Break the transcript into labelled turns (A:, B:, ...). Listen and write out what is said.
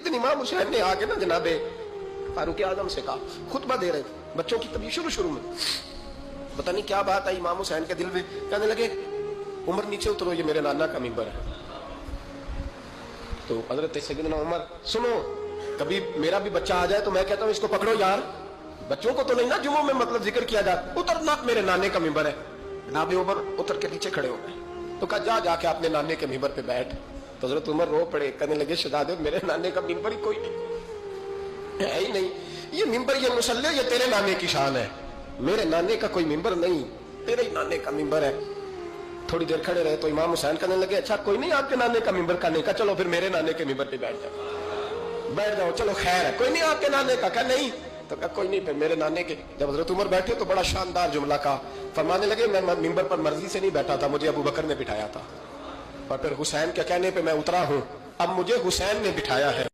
A: ایک دن امام حسین نے آگے نا جناب فاروق اعظم سے کہا، خطبہ دے رہے تھے بچوں کی طبیعت شروع میں، پتہ نہیں کیا بات آئی امام حسین کے دل میں، کہنے لگے عمر نیچے اترو، یہ میرے نانا کا ممبر ہے۔ تو حضرت سیدنا عمر، سنو کبھی میرا بھی بچہ آ جائے تو میں کہتا ہوں اس کو پکڑو یار، بچوں کو تو نہیں نا جمعوں میں مطلب ذکر کیا جاتا، اترنا میرے نانے کا ممبر ہے۔ جناب عمر اتر کے پیچھے کھڑے ہو گئے، تو کہا جا کے اپنے نانے کے ممبر پہ بیٹھ۔ تو حضرت عمر رو پڑے، کہنے لگے شہزادے میرے نانے کا ممبر ہی کوئی نہیں ہے ہی نہیں، یہ ممبر یہ مصلی یہ تیرے نانے کی شان ہے، میرے نانے کا کوئی ممبر نہیں، تیرے ہی نانے کا ممبر ہے۔ تھوڑی دیر کھڑے رہے تو امام حسین کہنے لگے اچھا کوئی نہیں آپ کے نانے کا ممبر کا نہیں، کہا چلو پھر میرے نانے کے ممبر پہ بیٹھ جاؤ چلو خیر ہے، کوئی نہیں آپ کے نانے کا، کہا نہیں، تو کہا کوئی نہیں پھر میرے نانے کے۔ جب حضرت عمر بیٹھے تو بڑا شاندار جملہ کہا، فرمانے لگے میں ممبر پر مرضی سے نہیں بیٹھا تھا، مجھے ابو بکر نے بٹھایا تھا، اور پھر حسین کے کہنے پہ میں اترا ہوں، اب مجھے حسین نے بٹھایا ہے۔